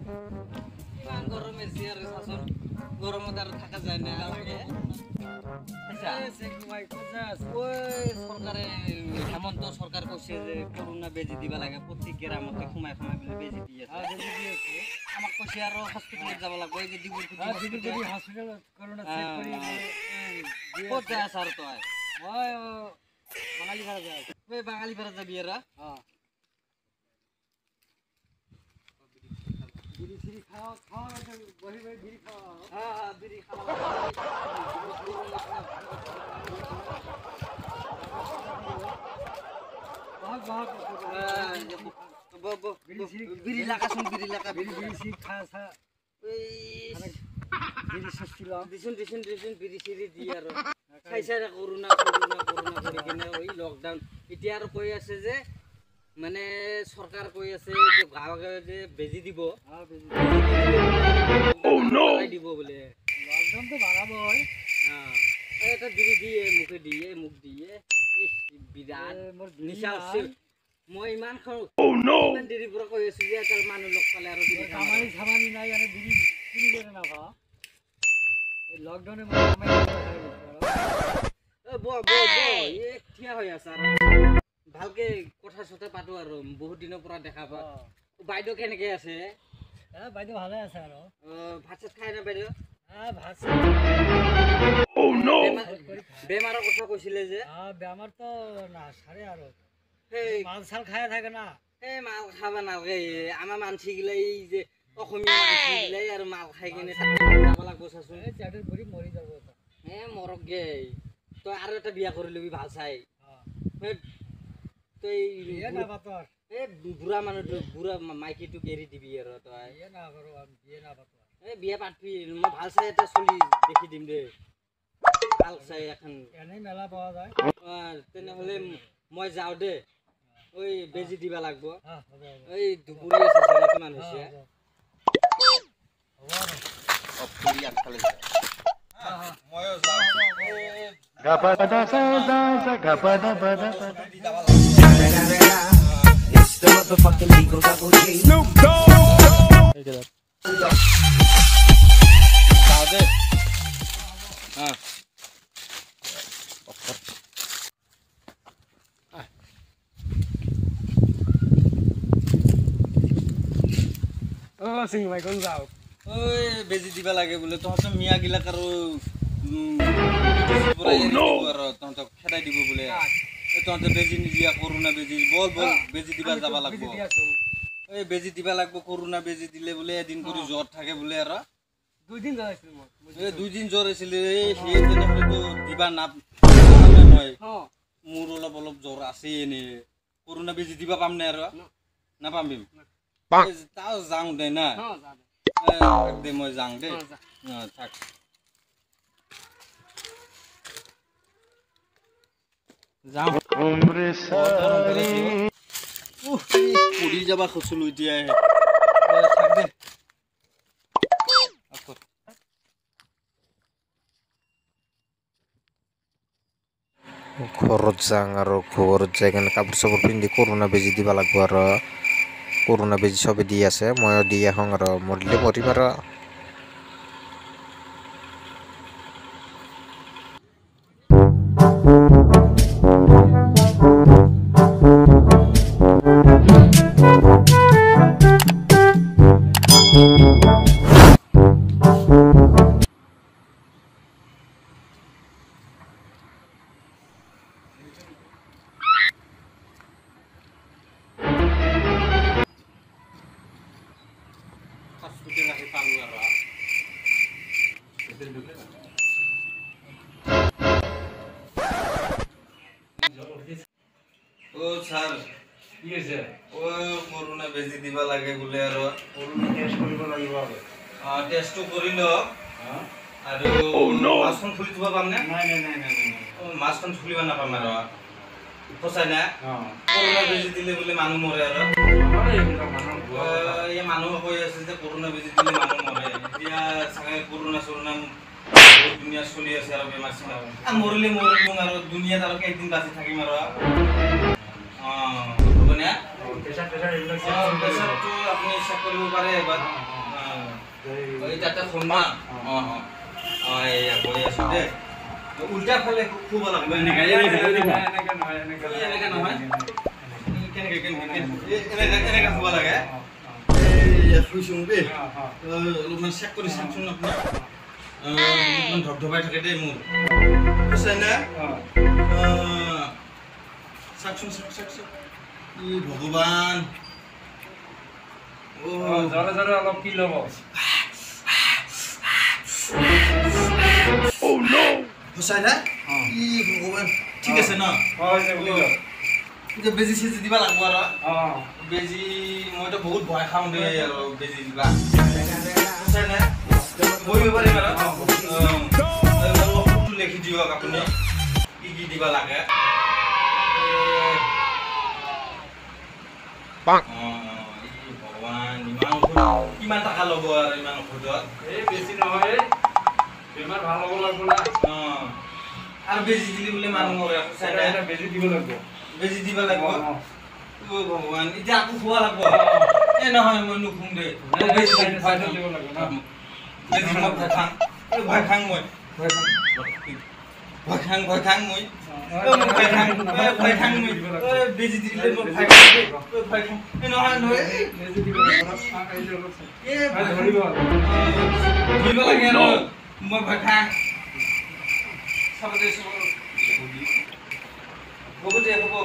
গরমে আর শাসন গরমত আর থাকা যায় না সরকারে হেমন্ত সরকার করছে যে করোনা বেজি দিবা লাগে প্রত্যেক গ্রামতে সোমাই সোমাই বলে বেজি দিয়ে আমাক কৈছে আর হসপিটালত যাব লাগবে এই যে ডিব্ৰুগড় হসপিটাল করোনা চেক করি কত যায় স্যার তো মই বাঙালিপাড়া যাই ওই বাঙালিপাড়া যাবি এরা বিড়ি সিড়ি খাওয়া খাওয়া বহি বহি বিড়ি খাওয়া হ্যাঁ বিড়ি খাওয়া বিড়ি লাগা শুন বিড়ি লাগা বিড়ি সিড়ি খাওয়া বিড়ি সস্তিল দিছুন বিড়ি সিড়ি দি আর খাইছা করোনা করে কিনে ওই লকডাউন এতিয়া আর কই আছে যে মানে সরকার কই আছে যে গাঁও গাঁও যে বেজি দিব ও নো দিব বলে লকডাউন তো বাড়াবই হ্যাঁ এটা বিড়ি দিয়ে মুখে দিয়ে মুখ দিয়ে বিরাট নিশা আছে মই ইমান খাও ও নো ইমান দেরি পুরা কই আছে যে তার মানুষ লোক পালে আর বিড়ি কামানি ছামানি নাই আর বিড়ি কিনি করে না ভা এই লকডাউনে মই বো এ ঠিয়া হই আছে আর ভালকে কথা সতে পাতো আর বহুত দিনৰ পৰা দেখা পা বাইদেউ কেনেকে আছে বাইদেউ ভালে আছে আৰ ভাত চাত খাই না বাইদেউ ভাত ও নো বেমাৰৰ কথা কৈছিলে যে বেমাৰ তো না সাৰে আৰ মাল চাল খাই থাকে না মাল খাবা নালাগে আমাৰ মানসি গিলাই যে অসমীয়া মানসি গিলাই আৰ মাল খাই কিনে যাব লাগব চাচোন চাটেৰ ভৰি মৰি যাব মৰক গে তো আৰু এটা বিয়া কৰি লবি ভাল চাই তুই বিয়া না বাতৰ বুঢ়া মানুহটো বুঢ়া মাইকীটো এৰি দিবি আৰু তই বিয়া না কৰো বিয়া না বাতর বিয়া পাতবি মই ভাল চাই এটা চলি দেখি দিম দে ভাল চাই এখন এনে মেলা পাওয়া যায় তেনেহলে মই যাও দে ওই বেজি দিবা লাগব এই দুপুরি আছে সারা কিমান হৈছে অপুরি আনখালে ময়ো যাও গাপাদা সা গাপাদা বাদা It's the motherfucking Eagle Double G Snoop Dogg Sabe Singh ভাই কোন যাও ওই বেজি দিবা লাগে বলে তহত মিয়া গিলা কারো তহত খেদাই দিব বলে তহত বেজি নিদিয়া করোনা বেজি বল বেজি দিবা যাবা লাগবো ওই বেজি দিবা লাগবো করোনা বেজি দিলে বলে এদিন করে জ্বর থাকে বলে আর দুই দিন জ্বর আছিল সেই তেনেহলে তো দিবা না নয় মোর অলপ জ্বর আছে এনে করোনা বেজি দিবা পাম না আর না পামিম তাও যাও দে না দে মই যাও দে থাক যাও উমরে সারি পুরি যাবা খসুল এতিয়া থাক দে ঘৰত যাং আৰু ঘৰত যাই কেনে কাপোৰ চাপোৰ পিন্ধি কৰোণা বেজি দিবা লাগব আৰু কৰোণা বেজি চবে দি আছে ময়ো দি আহোঁ আৰু মৰিলে মৰিম আৰু ও স্যাৰ কি হইছে ও কৰোনা বেজি দিবা লাগে বলে আৰ কৰোনা টেস্ট কৰিব লাগিব টেস্ট কৰিল আৰু মাছখন খুলি থবা পাম না নাই মাছখন খুলিবা না পাম আৰু ফসাই না কৰোনা বেজি দিলে বলে মানুহ মৰে আৰু এই মানুহ কই আছে যে কৰোনা বেজি দিলে মানুহ মৰে এতিয়া সঙ্গে কৰোনা সৰোনা দুনিয়া চলি আছে আৰু বেমাৰ চিনা মৰিলে মৰিম আৰু দুনিয়াত আৰু কেইদিন বাচি থাকিম আৰু প্ৰেছাৰ তো আপুনি চেক কৰিব পাৰে এবাৰ এই তাতে শুনবা বহি আছো দে উল্টা ফালে খুব লাগিব এনেকে নহয় কেনেকে কেনেকে হ'ব লাগে এই শুইছোঁ দেই অলপমান চেক কৰি চাওকচোন আপুনি অলপমান ধপধপাই থাকে দেই মোৰ কৈছে না চাওকচোন চাওক ই ভগৱান জৰে জৰে অলপ কি ল'ব সঁচাই না ই ভগৱান ঠিক আছে ন এতিয়া বেজি চেজি দিবা লাগিব আৰু বেজি মইতো বহুত ভয় খাওঁ দেই আৰু বেজি দিবা সঁচাই না বহিব পাৰিম আৰু ঔষধটো লিখি দিয়ক আপুনি কি কি দিবা লাগে ভগৱান ইমান ঔষধ কিমান টকা ল'ব আৰু ইমান ঔষধত এই বেছি নহয় বেমাৰ ভাল হ'ব লাগিব না আৰু বেজি দিলে বোলে মানুহ মৰে এটা বেজি দিব লাগিব বেজি দিব লাগিব ও ভগৱান এতিয়া আকৌ খোৱা লাগিব এই নহয় মই নুখুম দে বেজি দিব লাগিব না বেজি মই ভয় খাং মই ভয় খাং মই বেজি দিলে মই ভয় খাং এই নহয় বেজি দিব লাগিব ধৰিব লাগে আৰু মই ভয় খাং চাব দে হ'ব দে হ'ব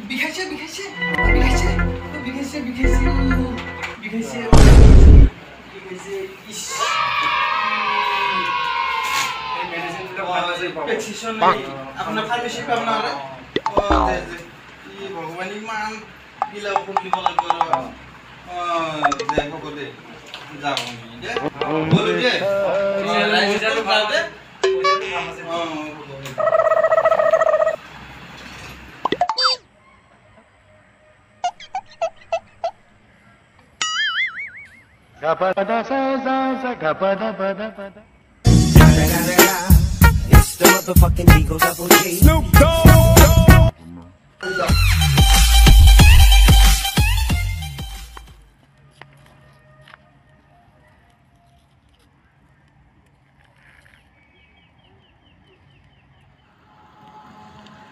বিখাইছে আপোনাৰ ফাৰ্মেচি পাব নহ'লে ভগৱান ইমান বিলা ঔষধ দিব লাগিব দে হ'ব দে যাওঁ দে বলো দে ভাল দে It's the motherfucking Eagle Double G. Snoop Dogg.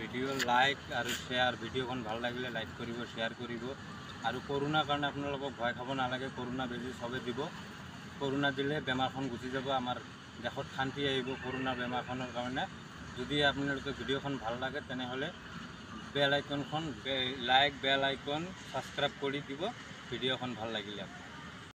Video like আৰু শ্বেয়াৰ ভিডিওখন ভাল লাগিলে লাইক কৰিব শ্বেয়াৰ কৰিব আৰু কৰোনাৰ কাৰণে আপোনালোকক ভয় খাব নালাগে কৰোনা বেজি চবে দিব কৰোনা দিলে বেমাৰখন গুচি যাব আমাৰ দেশত শান্তি আহিব কৰোনা বেমাৰখনৰ কাৰণে যদি আপোনালোকে ভিডিওখন ভাল লাগে তেনেহ'লে বেল আইকনখন লাইক বেল আইকন ছাবস্ক্ৰাইব কৰি দিব ভিডিওখন ভাল লাগিলে